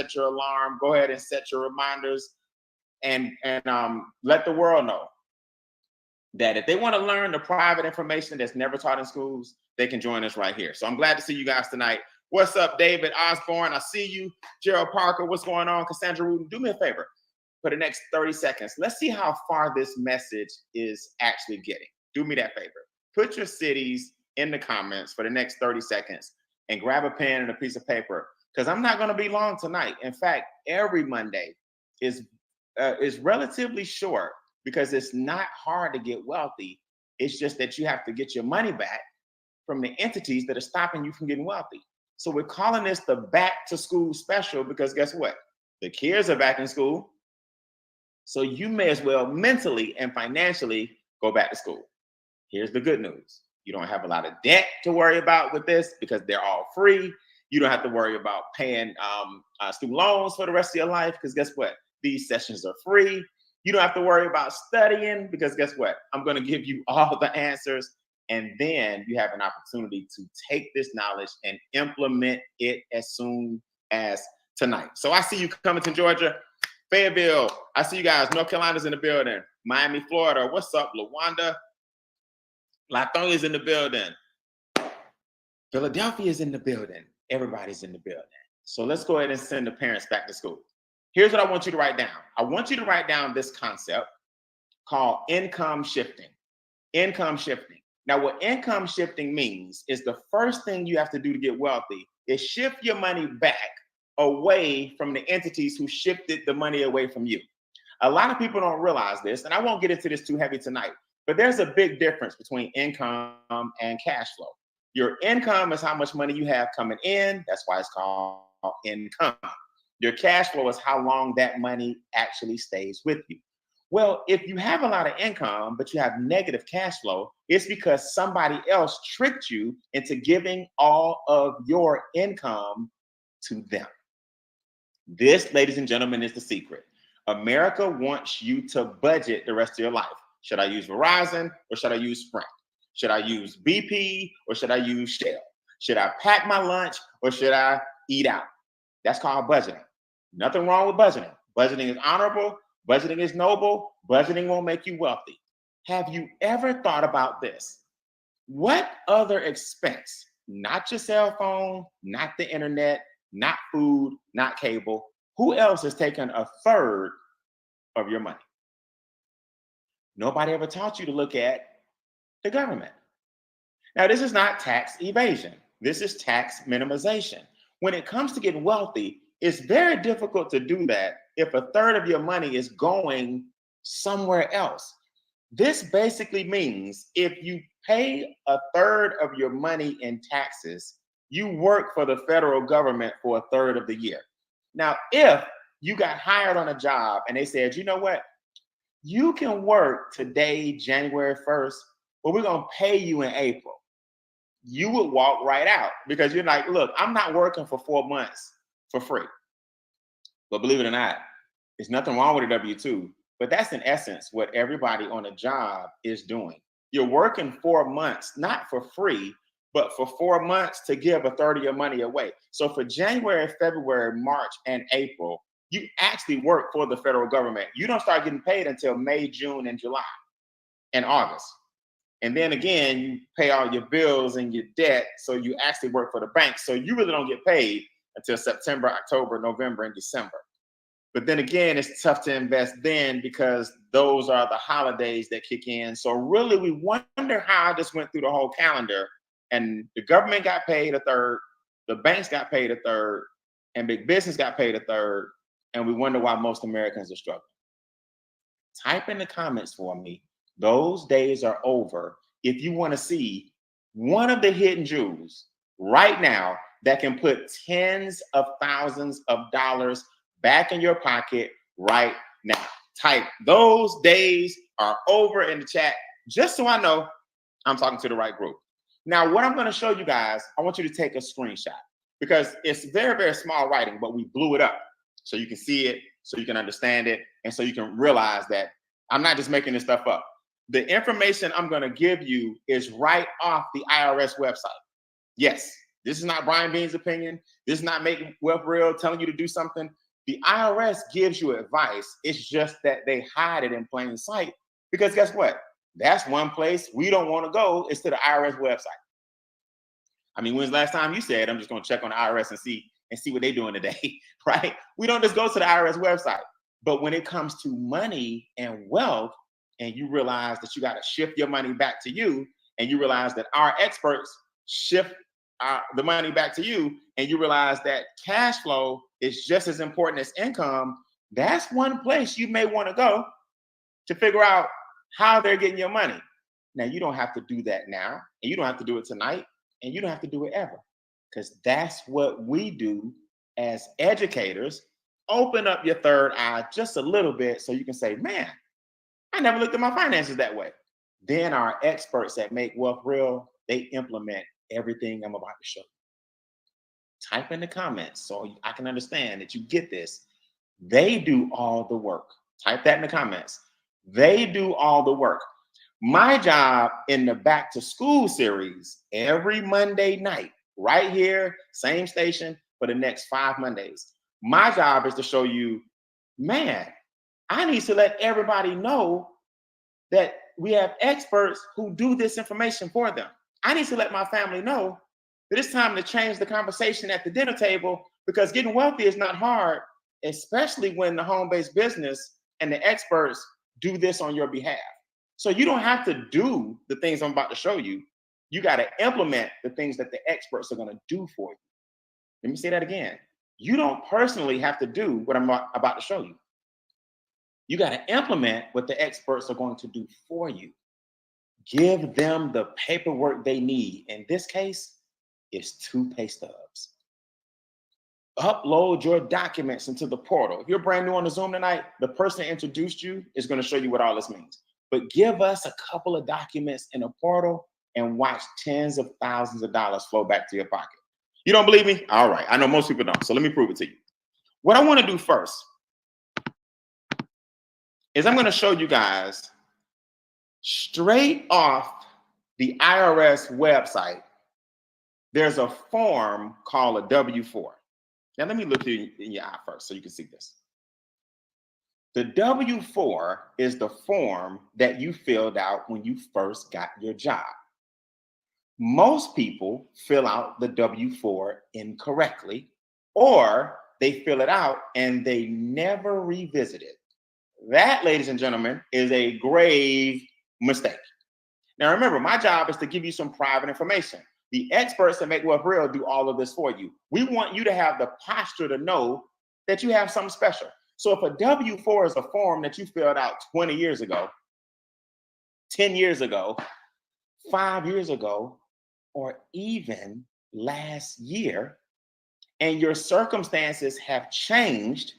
set your alarm. Go ahead and set your reminders, and let the world know that if they want to learn the private information that's never taught in schools, they can join us right here. So I'm glad to see you guys tonight. What's up, David Osborne? I see you. Gerald Parker, what's going on? Cassandra Rudin, do me a favor. For the next 30 seconds, let's see how far this message is actually getting. Do me that favor. Put your cities in the comments for the next 30 seconds and grab a pen and a piece of paper, because I'm not going to be long tonight. In fact, every Monday is relatively short because it's not hard to get wealthy. It's just that you have to get your money back from the entities that are stopping you from getting wealthy. So we're calling this the back to school special because guess what? The kids are back in school. So you may as well mentally and financially go back to school. Here's the good news. You don't have a lot of debt to worry about with this because they're all free. You don't have to worry about paying student loans for the rest of your life because guess what? These sessions are free. You don't have to worry about studying because guess what? I'm going to give you all the answers, and then you have an opportunity to take this knowledge and implement it as soon as tonight. So I see you coming to Georgia. Fayetteville, I see you guys. North Carolina's in the building. Miami, Florida. What's up, LaWanda? Lathonia's in the building. Philadelphia's in the building. Everybody's in the building. So let's go ahead and send the parents back to school. Here's what I want you to write down. I want you to write down this concept called income shifting. Income shifting. Now, what income shifting means is the first thing you have to do to get wealthy is shift your money back away from the entities who shifted the money away from you. A lot of people don't realize this, and I won't get into this too heavy tonight, but there's a big difference between income and cash flow. Your income is how much money you have coming in. That's why it's called income. Your cash flow is how long that money actually stays with you. Well, if you have a lot of income, but you have negative cash flow, it's because somebody else tricked you into giving all of your income to them. This, ladies and gentlemen, is the secret. America wants you to budget the rest of your life. Should I use Verizon or should I use Sprint? Should I use BP or should I use Shell? Should I pack my lunch or should I eat out? That's called budgeting. Nothing wrong with budgeting. Budgeting is honorable. Budgeting is noble. Budgeting won't make you wealthy. Have you ever thought about this? What other expense, not your cell phone, not the internet, not food, not cable, who else has taken a third of your money? Nobody ever taught you to look at the government. Now, this is not tax evasion. This is tax minimization. When it comes to getting wealthy, it's very difficult to do that if a third of your money is going somewhere else. This basically means if you pay a third of your money in taxes, you work for the federal government for a third of the year. Now, if you got hired on a job and they said, you know what, you can work today, January 1st, but we're going to pay you in April. You would walk right out because you're like, look, I'm not working for 4 months for free. But believe it or not, there's nothing wrong with a W-2, but that's in essence what everybody on a job is doing. You're working 4 months, not for free, but for 4 months to give a third of your money away. So for January, February, March, and April, you actually work for the federal government. You don't start getting paid until May, June, and July, and August. And then again, you pay all your bills and your debt, so you actually work for the bank. So you really don't get paid until September, October, November, and December. But then again, it's tough to invest then because those are the holidays that kick in. So really, we wonder how this went through the whole calendar. And the government got paid a third, the banks got paid a third, and big business got paid a third. And we wonder why most Americans are struggling. Type in the comments for me. Those days are over. If you want to see one of the hidden jewels right now that can put tens of thousands of dollars back in your pocket right now, type "those days are over" in the chat, just so I know I'm talking to the right group. Now, what I'm going to show you guys, I want you to take a screenshot because it's very, very small writing, but we blew it up so you can see it, so you can understand it, and so you can realize that I'm not just making this stuff up. The information I'm going to give you is right off the IRS website. Yes, This is not Brian Bean's opinion. This is not Make Wealth Real telling you to do something. The IRS gives you advice. It's just that they hide it in plain sight because guess what? That's one place we don't want to go is to the IRS website. I mean, when's the last time you said, I'm just going to check on the IRS and see what they're doing today, right? We don't just go to the IRS website. But when it comes to money and wealth, and you realize that you got to shift your money back to you, and you realize that our experts shift the money back to you, and you realize that cash flow is just as important as income, that's one place you may want to go to figure out how they're getting your money. Now, you don't have to do that now, and you don't have to do it tonight, and you don't have to do it ever, because that's what we do as educators. Open up your third eye just a little bit so you can say, man, I never looked at my finances that way. Then our experts that Make Wealth Real, they implement everything I'm about to show you. Type in the comments so I can understand that you get this. They do all the work. Type that in the comments. They do all the work. My job in the Back to School series, every Monday night, right here, same station for the next 5 Mondays. My job is to show you, man, I need to let everybody know that we have experts who do this information for them. I need to let my family know that it's time to change the conversation at the dinner table because getting wealthy is not hard, especially when the home-based business and the experts do this on your behalf. So you don't have to do the things I'm about to show you. You got to implement the things that the experts are going to do for you. Let me say that again. You don't personally have to do what I'm about to show you. You got to implement what the experts are going to do for you. Give them the paperwork they need. In this case, it's 2 pay stubs. Upload your documents into the portal. If you're brand new on the Zoom tonight, the person that introduced you is going to show you what all this means. But give us a couple of documents in a portal and watch tens of thousands of dollars flow back to your pocket. You don't believe me? All right. I know most people don't. So let me prove it to you. What I want to do first is I'm going to show you guys straight off the IRS website. There's a form called a W-4. Now, let me look you in your eye first so you can see this. The W-4 is the form that you filled out when you first got your job. Most people fill out the W-4 incorrectly, or they fill it out and they never revisit it. That, ladies and gentlemen, is a grave mistake. Now, remember, my job is to give you some private information. The experts that Make Wealth Real do all of this for you. We want you to have the posture to know that you have something special. So if a W-4 is a form that you filled out 20 years ago, 10 years ago, 5 years ago, or even last year, and your circumstances have changed,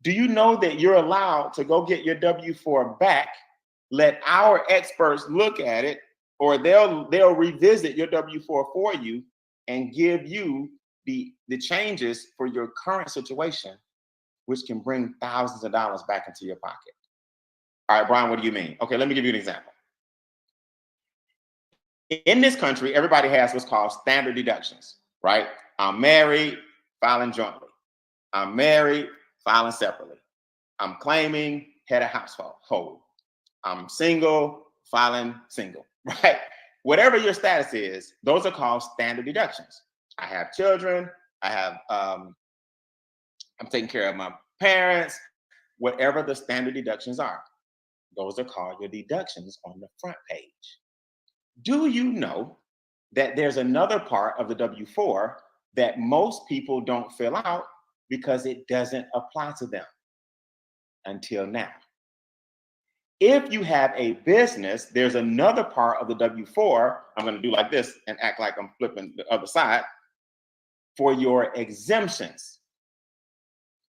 do you know that you're allowed to go get your W-4 back, let our experts look at it, or they'll revisit your W-4 for you and give you the changes for your current situation, which can bring thousands of dollars back into your pocket. All right, Brian, what do you mean? Okay, let me give you an example. In this country, everybody has what's called standard deductions, right? I'm married, filing jointly. I'm married, filing separately. I'm claiming head of household. I'm single, filing single, right? Whatever your status is, those are called standard deductions. I have children, I'm taking care of my parents, whatever the standard deductions are. Those are called your deductions on the front page. Do you know that there's another part of the W-4 that most people don't fill out because it doesn't apply to them until now? If you have a business, there's another part of the W-4. I'm going to do like this and act like I'm flipping the other side for your exemptions.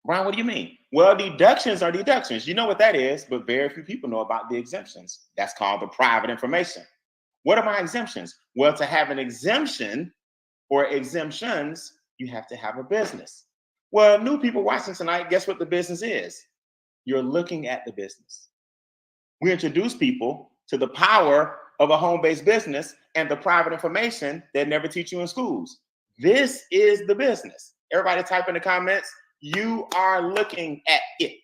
Brian, what do you mean? Well, deductions are deductions. You know what that is, but very few people know about the exemptions. That's called the private information. What are my exemptions? Well, to have an exemption or exemptions, you have to have a business. Well, new people watching tonight, guess what the business is? You're looking at the business. We introduce people to the power of a home-based business and the private information that never teach you in schools. This is the business. Everybody type in the comments, you are looking at it.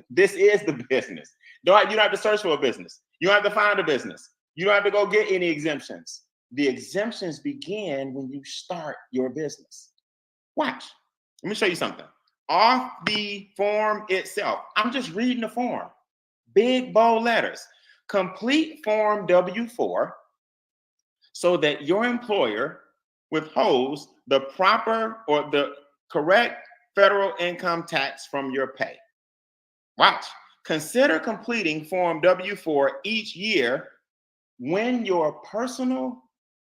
This is the business. You don't have to search for a business. You don't have to find a business. You don't have to go get any exemptions. The exemptions begin when you start your business. Watch. Let me show you something. Off the form itself, I'm just reading the form. Big, bold letters. Complete Form W-4 so that your employer withholds the proper or the correct federal income tax from your pay. Watch. Consider completing Form W-4 each year when your personal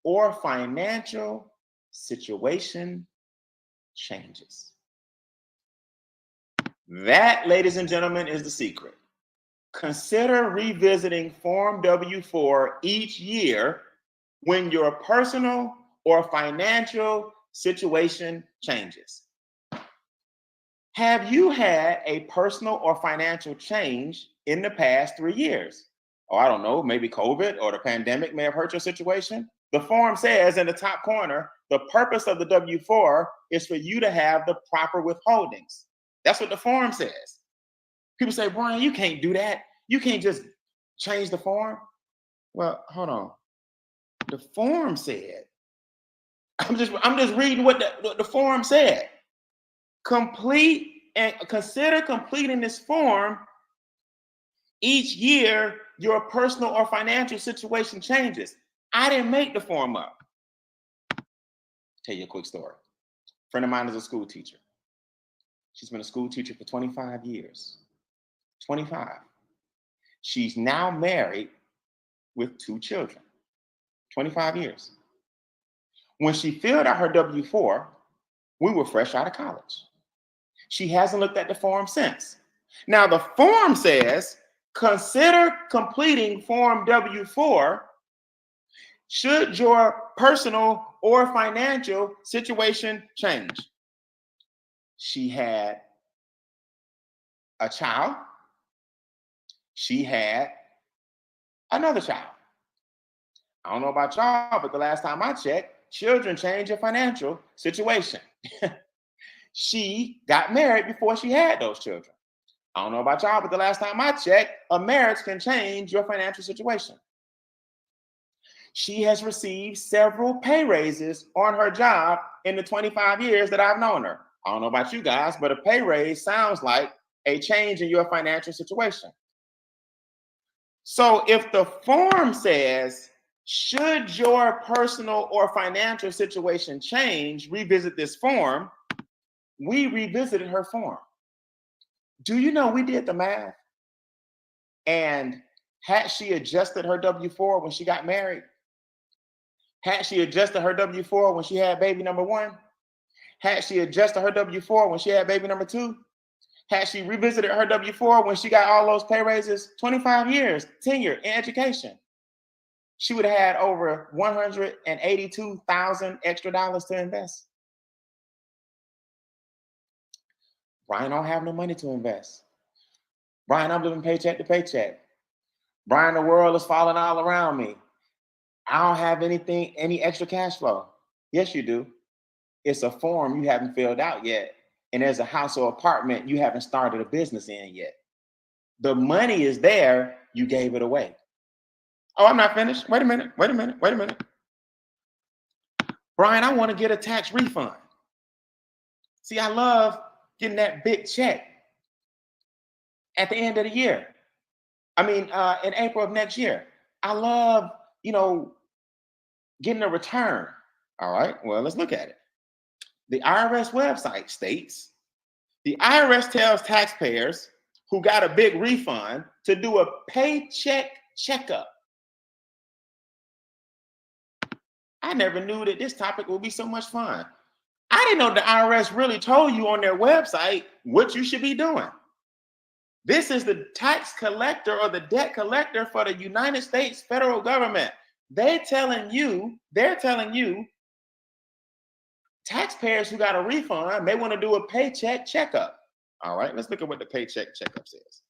or financial situation changes. That, ladies and gentlemen, is the secret. Consider revisiting Form W-4 each year when your personal or financial situation changes. Have you had a personal or financial change in the past 3 years? Or I don't know, maybe COVID or the pandemic may have hurt your situation. The form says in the top corner, the purpose of the W-4 is for you to have the proper withholdings. That's what the form says. People say, Brian, you can't do that. You can't just change the form. Well, hold on. The form said, I'm just reading what the form said. Complete and consider completing this form each year your personal or financial situation changes. I didn't make the form up. Tell you a quick story. A friend of mine is a school teacher. She's been a school teacher for 25 years. 25. She's now married with 2 children. 25 years. When she filled out her W-4, we were fresh out of college. She hasn't looked at the form since. Now, the form says, consider completing Form W-4 should your personal or financial situation change. She had a child. She had another child. I don't know about y'all, but the last time I checked, children change your financial situation. She got married before she had those children. I don't know about y'all, but the last time I checked, a marriage can change your financial situation. She has received several pay raises on her job in the 25 years that I've known her. I don't know about you guys, but a pay raise sounds like a change in your financial situation. So if the form says, should your personal or financial situation change, revisit this form, we revisited her form. Do you know we did the math? And had she adjusted her W-4 when she got married? Had she adjusted her W-4 when she had baby number 1? Had she adjusted her W-4 when she had baby number 2? Had she revisited her W-4 when she got all those pay raises? 25 years tenure in education. She would have had over $182,000 extra dollars to invest. Brian, don't have no money to invest. Brian, I'm living paycheck to paycheck. Brian, the world is falling all around me. I don't have any extra cash flow. Yes, you do. It's a form you haven't filled out yet. And there's a house or apartment you haven't started a business in yet. The money is there, you gave it away. Oh, I'm not finished. Wait a minute. Brian, I want to get a tax refund. See, I love getting that big check at the end of the year. I mean, in April of next year. I love, getting a return. All right, well, let's look at it. The IRS website states, the IRS tells taxpayers who got a big refund to do a paycheck checkup. I never knew that this topic would be so much fun. I didn't know the IRS really told you on their website what you should be doing. This is the tax collector or the debt collector for the United States federal government. They're telling you, taxpayers who got a refund may want to do a paycheck checkup. All right, let's look at what the paycheck checkup says.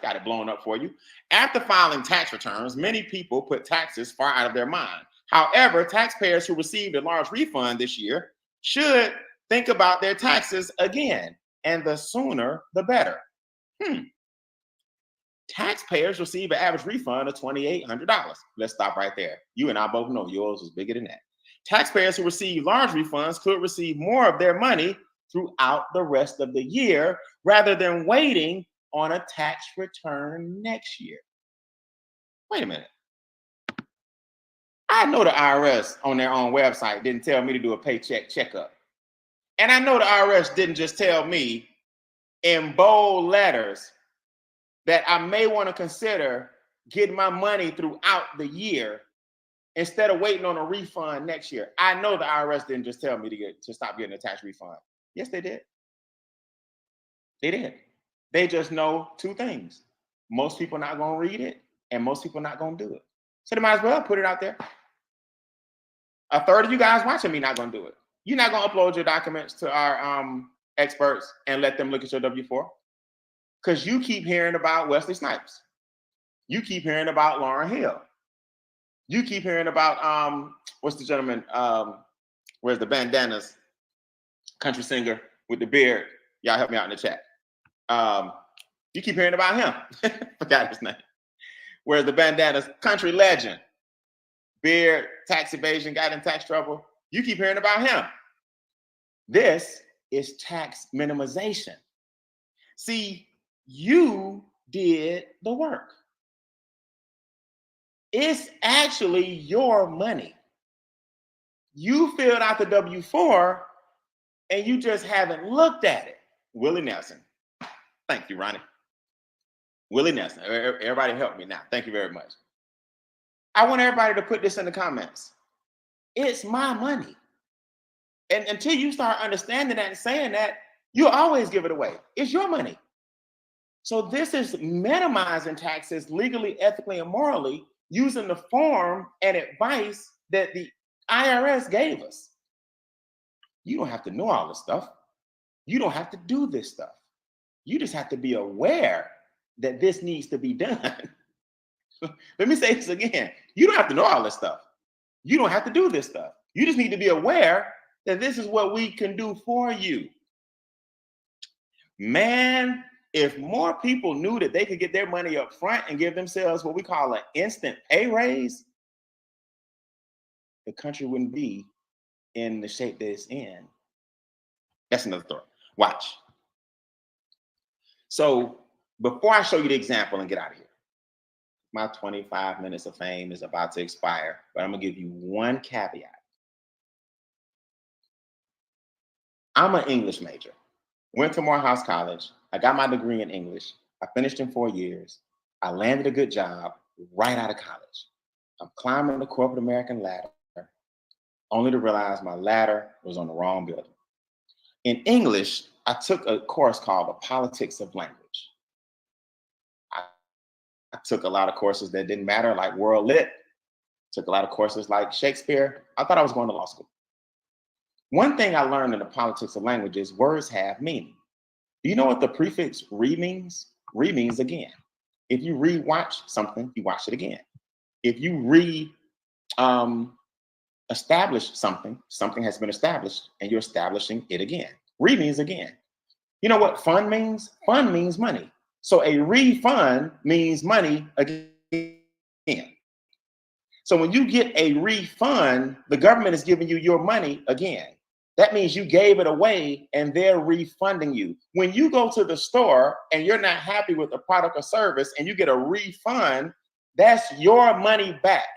Got it blown up for you. After filing tax returns, many people put taxes far out of their mind. However, taxpayers who received a large refund this year should think about their taxes again, and the sooner the better. Taxpayers receive an average refund of $2,800. Let's stop right there. You and I both know yours is bigger than that. Taxpayers who receive large refunds could receive more of their money throughout the rest of the year rather than waiting on a tax return next year. Wait a minute. I know the IRS on their own website didn't tell me to do a paycheck checkup. And I know the IRS didn't just tell me in bold letters that I may want to consider getting my money throughout the year instead of waiting on a refund next year. I know the IRS didn't just tell me to stop getting a tax refund. Yes, they did. They did. They just know two things. Most people not going to read it, and most people not going to do it. So they might as well put it out there. A third of you guys watching me not going to do it. You're not going to upload your documents to our experts and let them look at your W-4. Because you keep hearing about Wesley Snipes. You keep hearing about Lauryn Hill. You keep hearing about, what's the gentleman, where's the bandanas, country singer with the beard. Y'all help me out in the chat. You keep hearing about him. Forgot his name. Where's the bandanas, country legend, beard, tax evasion, got in tax trouble. You keep hearing about him. This is tax minimization. See, you did the work. It's actually your money. You filled out the W-4 and you just haven't looked at it. Willie Nelson. Thank you, Ronnie. Willie Nelson. Everybody help me now. Thank you very much. I want everybody to put this in the comments. It's my money. And until you start understanding that and saying that, you'll always give it away. It's your money. So this is minimizing taxes legally, ethically, and morally using the form and advice that the IRS gave us. You don't have to know all this stuff. You don't have to do this stuff. You just have to be aware that this needs to be done. Let me say this again. You don't have to know all this stuff. You don't have to do this stuff. You just need to be aware that this is what we can do for you. Man, if more people knew that they could get their money up front and give themselves what we call an instant pay raise, the country wouldn't be in the shape that it's in. That's another story. Watch. So before I show you the example and get out of here, my 25 minutes of fame is about to expire, but I'm gonna give you one caveat. I'm an English major. Went to Morehouse College. I got my degree in English. I finished in 4 years. I landed a good job right out of college. I'm climbing the corporate American ladder, only to realize my ladder was on the wrong building. In English, I took a course called The Politics of Language. I took a lot of courses that didn't matter, like World Lit. Took a lot of courses like Shakespeare. I thought I was going to law school. One thing I learned in the politics of language is words have meaning. Do you know what the prefix re means? Re means again. If you re-watch something, you watch it again. If you establish something, something has been established and you're establishing it again. Re means again. You know what fund means? Fund means money. So a refund means money again. So when you get a refund, the government is giving you your money again. That means you gave it away and they're refunding you. When you go to the store and you're not happy with the product or service and you get a refund, that's your money back.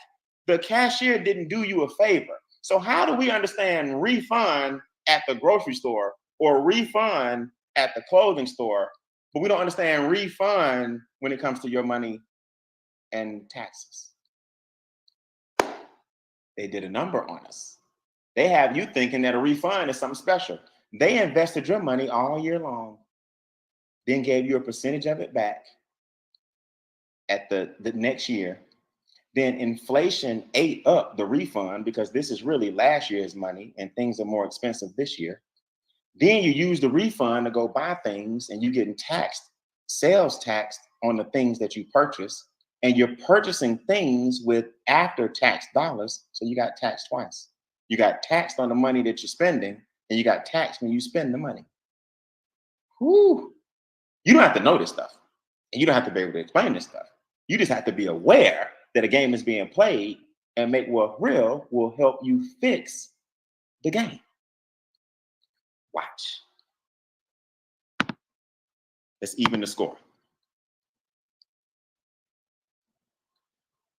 The cashier didn't do you a favor. So how do we understand refund at the grocery store or refund at the clothing store, but we don't understand refund when it comes to your money and taxes? They did a number on us. They have you thinking that a refund is something special. They invested your money all year long, then gave you a percentage of it back at the next year. Then inflation ate up the refund because this is really last year's money and things are more expensive this year. Then you use the refund to go buy things and you're getting taxed, sales taxed on the things that you purchase. And you're purchasing things with after tax dollars, so you got taxed twice. You got taxed on the money that you're spending, and you got taxed when you spend the money. Whew. You don't have to know this stuff, and you don't have to be able to explain this stuff. You just have to be aware that a game is being played, and Make Wealth Real will help you fix the game. Watch. Let's even the score.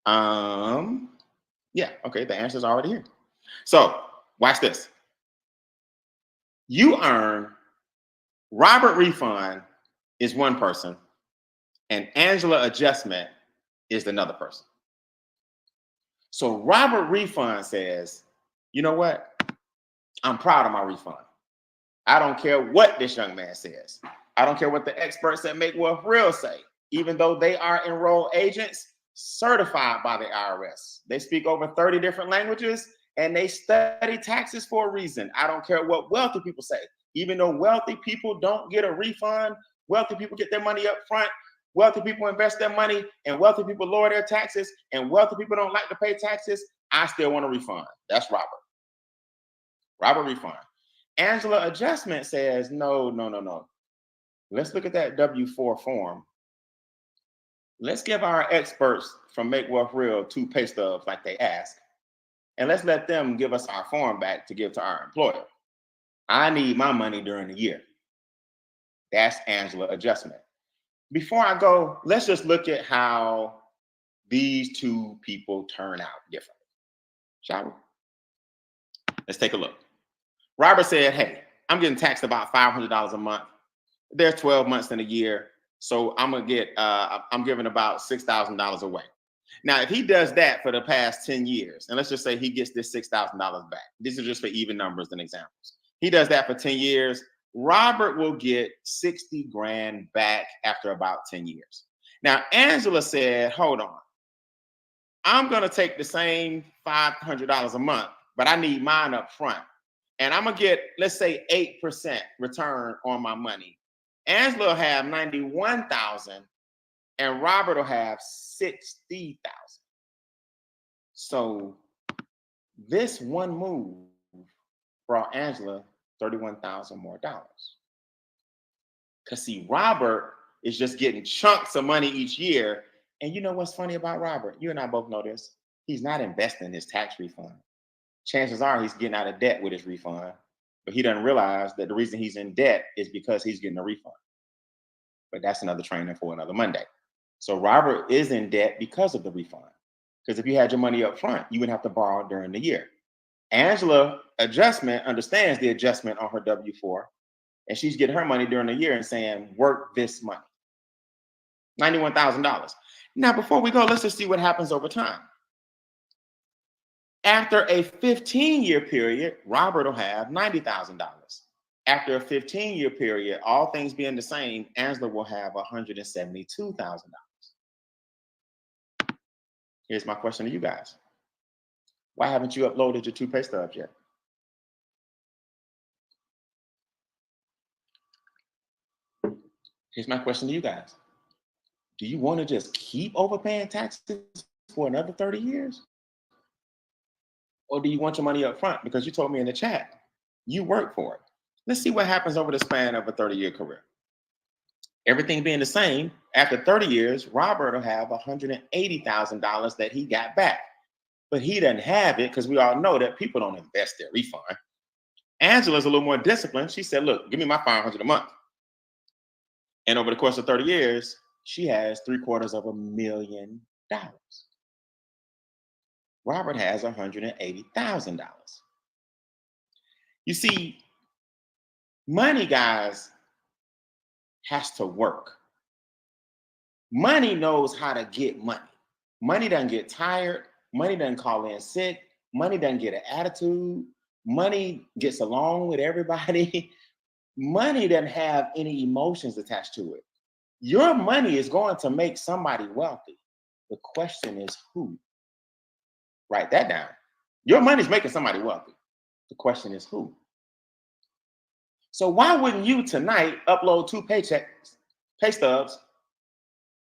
Yeah, okay, the answer's already here. So watch this. You earn Robert Refund is one person, and Angela Adjustment is another person. So Robert Refund says, you know what? I'm proud of my refund. I don't care what this young man says. I don't care what the experts at Make Wealth Real say, even though they are enrolled agents certified by the IRS. They speak over 30 different languages and they study taxes for a reason. I don't care what wealthy people say. Even though wealthy people don't get a refund, wealthy people get their money up front, wealthy people invest their money, and wealthy people lower their taxes, and wealthy people don't like to pay taxes, I still want a refund. That's Robert. Robert Refund. Angela Adjustment says, no. Let's look at that W-4 form. Let's give our experts from Make Wealth Real 2 pay stubs like they ask, and let's let them give us our form back to give to our employer. I need my money during the year. That's Angela Adjustment. Before I go, let's just look at how these 2 people turn out differently, shall we? Let's take a look. Robert said, hey, I'm getting taxed about $500 a month. There's 12 months in a year. So I'm giving about $6,000 away. Now, if he does that for the past 10 years, and let's just say he gets this $6,000 back. These are just for even numbers and examples. He does that for 10 years. Robert will get 60 grand back after about 10 years. Now, Angela said, hold on. I'm going to take the same $500 a month, but I need mine up front. And I'm going to get, let's say, 8% return on my money. Angela will have 91,000 and Robert will have 60,000. So this one move brought Angela 31,000 more dollars. Because see, Robert is just getting chunks of money each year. And you know what's funny about Robert? You and I both know this. He's not investing his tax refund. Chances are he's getting out of debt with his refund, but he doesn't realize that the reason he's in debt is because he's getting a refund. But that's another training for another Monday. So Robert is in debt because of the refund. Because if you had your money up front, you would have to borrow during the year. Angela Adjustment understands the adjustment on her W-4, and she's getting her money during the year and saying, work this money. $91,000. Now, before we go, let's just see what happens over time. After a 15-year period, Robert will have $90,000. After a 15-year period, all things being the same, Angela will have $172,000. Here's my question to you guys. Why haven't you uploaded your 2 pay stubs yet? Here's my question to you guys. Do you want to just keep overpaying taxes for another 30 years? Or do you want your money up front? Because you told me in the chat, you work for it. Let's see what happens over the span of a 30-year career. Everything being the same, after 30 years, Robert will have $180,000 that he got back. But he doesn't have it because we all know that people don't invest their refund. Angela's a little more disciplined. She said, look, give me my $500 a month. And over the course of 30 years, she has $750,000. Robert has $180,000. You see, money, guys, has to work. Money knows how to get money. Money doesn't get tired. Money doesn't call in sick. Money doesn't get an attitude. Money gets along with everybody. Money doesn't have any emotions attached to it. Your money is going to make somebody wealthy. The question is who? Write that down. Your money's making somebody wealthy. The question is who? So why wouldn't you tonight upload 2 pay stubs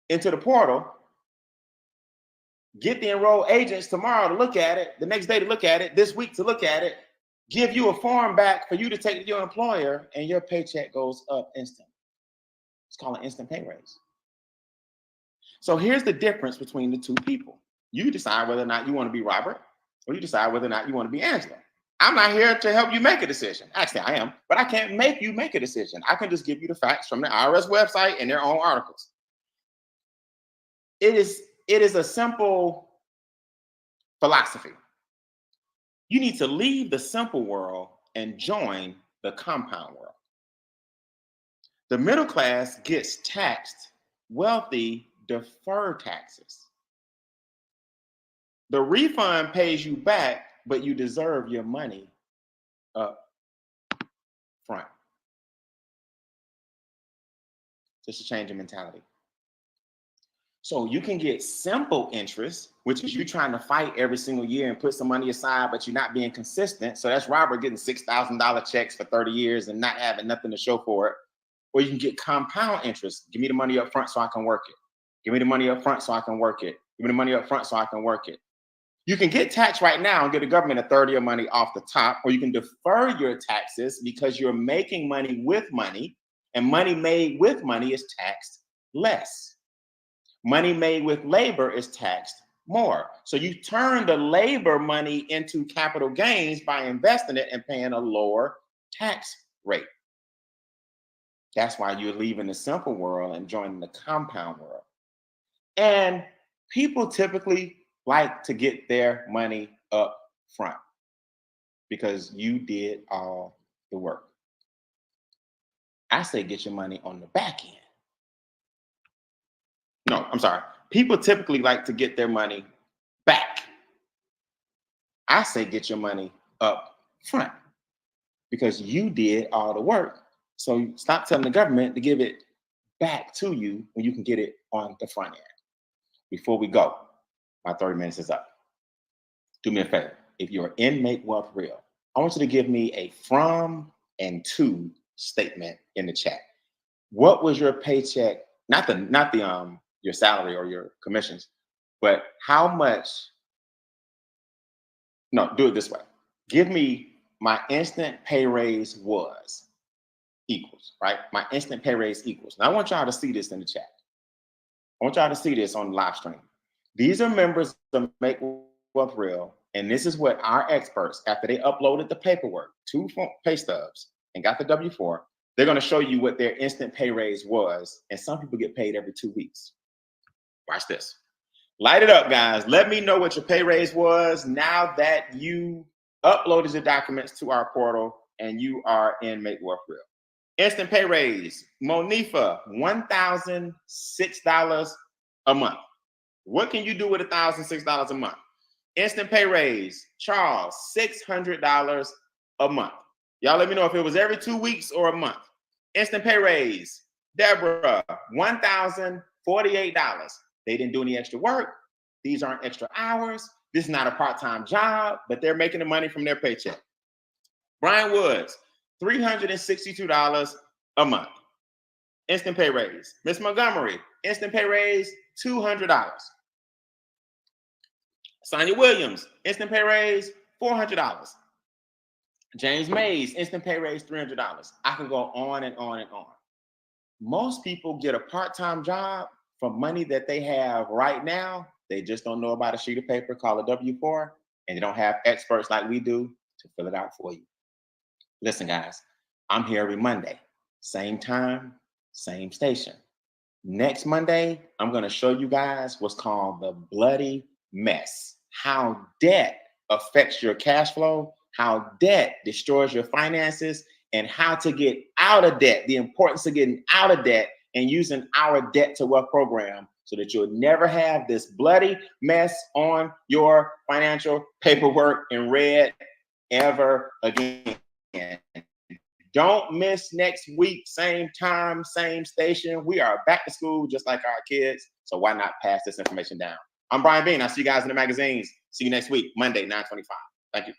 into the portal get the enrolled agents tomorrow to look at it, the next day to look at it, this week to look at it, give you a form back for you to take to your employer, and your paycheck goes up instantly. It's called an instant pay raise. So here's the difference between the two people. You decide whether or not you want to be Robert, or you decide whether or not you want to be Angela. I'm not here to help you make a decision. Actually, I am, but I can't make you make a decision. I can just give you the facts from the IRS website and their own articles. It is a simple philosophy. You need to leave the simple world and join the compound world. The middle class gets taxed. Wealthy defer taxes. The refund pays you back, but you deserve your money up front. Just a change in mentality. So you can get simple interest, which is you trying to fight every single year and put some money aside, but you're not being consistent. So that's Robert getting $6,000 checks for 30 years and not having nothing to show for it. Or you can get compound interest. Give me the money up front so I can work it. Give me the money up front so I can work it. Give me the money up front so I can work it. You can get taxed right now and get the government a third of your money off the top, or you can defer your taxes because you're making money with money, and money made with money is taxed less. Money made with labor is taxed more. So you turn the labor money into capital gains by investing it and paying a lower tax rate. That's why you're leaving the simple world and joining the compound world. And people typically like to get their money up front because you did all the work. I say get your money on the back end. No, I'm sorry. People typically like to get their money back. I say get your money up front because you did all the work. So stop telling the government to give it back to you when you can get it on the front end. Before we go, my 30 minutes is up. Do me a favor. If you're in Make Wealth Real, I want you to give me a from and to statement in the chat. What was your paycheck? Not your salary or your commissions, but how much? No, do it this way. Give me my instant pay raise was equals, right? My instant pay raise equals. Now I want y'all to see this in the chat. I want y'all to see this on the live stream. These are members of Make Wealth Real, and this is what our experts, after they uploaded the paperwork, 2 pay stubs, and got the W-4, they're going to show you what their instant pay raise was, and some people get paid every 2 weeks. Watch this. Light it up, guys. Let me know what your pay raise was now that you uploaded your documents to our portal and you are in Make Wealth Real. Instant pay raise, Monifa, $1,006 a month. What can you do with $1,006 a month? Instant pay raise, Charles, $600 a month. Y'all let me know if it was every 2 weeks or a month. Instant pay raise, Deborah, $1,048. They didn't do any extra work. These aren't extra hours. This is not a part-time job, but they're making the money from their paycheck. Brian Woods, $362 a month. Instant pay raise. Miss Montgomery, instant pay raise, $200. Sonia Williams, instant pay raise, $400. James Mays, instant pay raise, $300. I can go on and on and on. Most people get a part-time job for money that they have right now. They just don't know about a sheet of paper called a W-4, and they don't have experts like we do to fill it out for you. Listen, guys, I'm here every Monday, same time, same station. Next Monday, I'm going to show you guys what's called the bloody mess, how debt affects your cash flow, how debt destroys your finances, and how to get out of debt, the importance of getting out of debt and using our Debt to Wealth program so that you'll never have this bloody mess on your financial paperwork in red ever again. Don't miss next week, same time, same station. We are back to school just like our kids, so why not pass this information down? I'm Brian Bean. I'll see you guys in the magazines. See you next week, Monday, 9:25. Thank you.